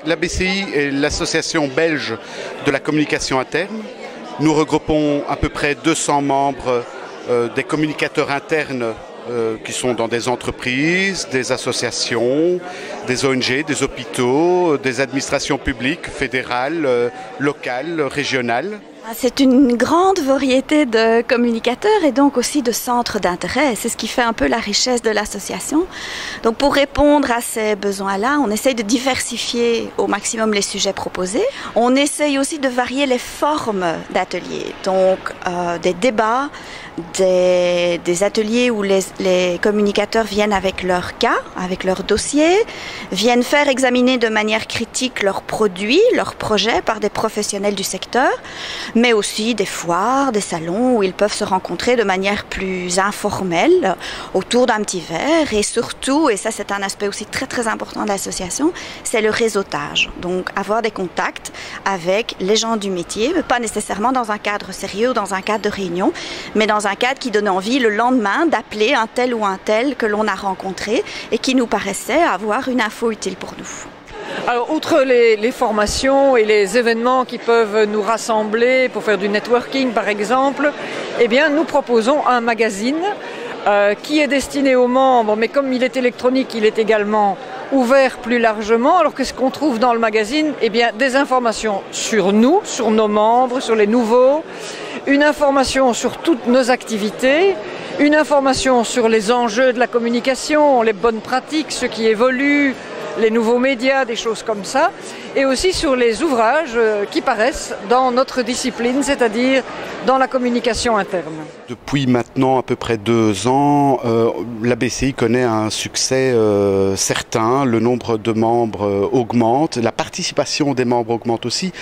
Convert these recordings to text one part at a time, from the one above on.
La BCI est l'association belge de la communication interne. Nous regroupons à peu près 200 membres des communicateurs internes qui sont dans des entreprises, des associations, des ONG, des hôpitaux, des administrations publiques, fédérales, locales, régionales. C'est une grande variété de communicateurs et donc aussi de centres d'intérêt. C'est ce qui fait un peu la richesse de l'association. Donc pour répondre à ces besoins-là, on essaye de diversifier au maximum les sujets proposés. On essaye aussi de varier les formes d'ateliers. Donc des débats, des ateliers où les communicateurs viennent avec leur cas, avec leur dossier, viennent faire examiner de manière critique leurs produits, leurs projets par des professionnels du secteur, mais aussi des foires, des salons où ils peuvent se rencontrer de manière plus informelle autour d'un petit verre. Et surtout, et ça c'est un aspect aussi très très important de l'association, c'est le réseautage. Donc avoir des contacts avec les gens du métier, pas nécessairement dans un cadre sérieux ou dans un cadre de réunion, mais dans un cadre qui donne envie le lendemain d'appeler un tel ou un tel que l'on a rencontré et qui nous paraissait avoir une info utile pour nous. Alors, outre les formations et les événements qui peuvent nous rassembler pour faire du networking par exemple, eh bien, nous proposons un magazine qui est destiné aux membres, mais comme il est électronique, il est également ouvert plus largement. Alors qu'est-ce qu'on trouve dans le magazine? Eh bien, des informations sur nous, sur nos membres, sur les nouveaux, une information sur toutes nos activités, une information sur les enjeux de la communication, les bonnes pratiques, ce qui évolue, les nouveaux médias, des choses comme ça, et aussi sur les ouvrages qui paraissent dans notre discipline, c'est-à-dire dans la communication interne. Depuis maintenant à peu près 2 ans, la BCI connaît un succès certain. Le nombre de membres augmente, la participation des membres augmente aussi.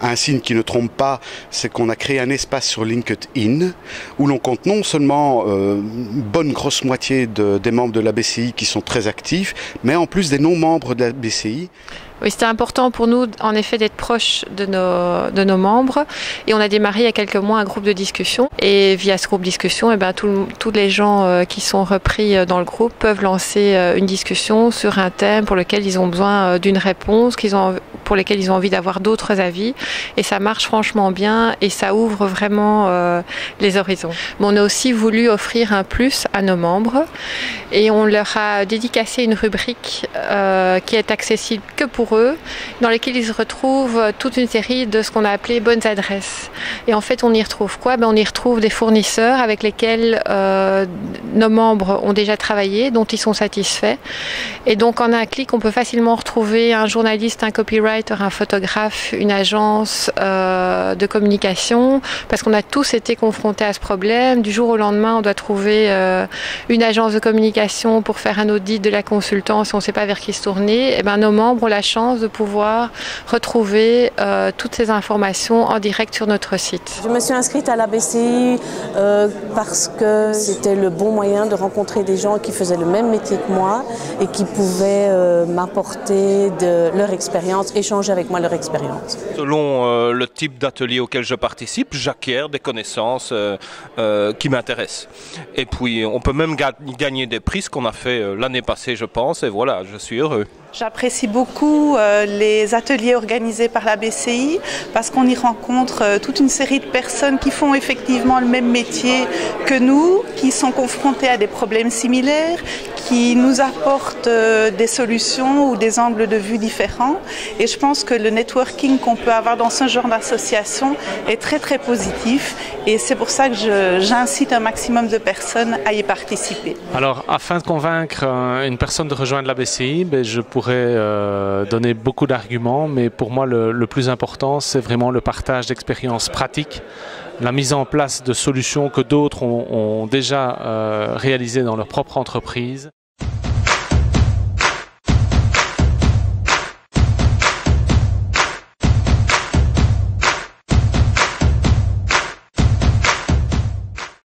Un signe qui ne trompe pas, c'est qu'on a créé un espace sur LinkedIn où l'on compte non seulement une bonne grosse moitié des membres de la BCI qui sont très actifs, mais en plus des non-membres de la BCI. Oui, c'était important pour nous, en effet, d'être proches de nos membres. Et on a démarré il y a quelques mois un groupe de discussion. Et via ce groupe de discussion, eh ben, tous les gens qui sont repris dans le groupe peuvent lancer une discussion sur un thème pour lequel ils ont besoin d'une réponse, pour lesquels ils ont envie d'avoir d'autres avis. Et ça marche franchement bien et ça ouvre vraiment les horizons. Mais on a aussi voulu offrir un plus à nos membres. Et on leur a dédicacé une rubrique qui est accessible que pour eux, dans lesquels ils retrouvent toute une série de ce qu'on a appelé bonnes adresses. Et en fait, on y retrouve quoi? On y retrouve des fournisseurs avec lesquels nos membres ont déjà travaillé, dont ils sont satisfaits. Et donc, en un clic, on peut facilement retrouver un journaliste, un copywriter, un photographe, une agence de communication, parce qu'on a tous été confrontés à ce problème. Du jour au lendemain, on doit trouver une agence de communication pour faire un audit de la consultance, on ne sait pas vers qui se tourner. Et ben, nos membres ont la chance de pouvoir retrouver toutes ces informations en direct sur notre site. Je me suis inscrite à la BCI parce que c'était le bon moyen de rencontrer des gens qui faisaient le même métier que moi et qui pouvaient m'apporter de leur expérience, échanger avec moi leur expérience. Selon le type d'atelier auquel je participe, j'acquiers des connaissances qui m'intéressent. Et puis on peut même gagner des prix, ce qu'on a fait l'année passée je pense, et voilà, je suis heureux. J'apprécie beaucoup les ateliers organisés par la BCI parce qu'on y rencontre toute une série de personnes qui font effectivement le même métier que nous, qui sont confrontées à des problèmes similaires, qui nous apportent des solutions ou des angles de vue différents. Et je pense que le networking qu'on peut avoir dans ce genre d'association est très très positif et c'est pour ça que j'incite un maximum de personnes à y participer. Alors, afin de convaincre une personne de rejoindre la BCI, je pourrais donner beaucoup d'arguments, mais pour moi le plus important c'est vraiment le partage d'expériences pratiques, la mise en place de solutions que d'autres ont déjà réalisées dans leur propre entreprise.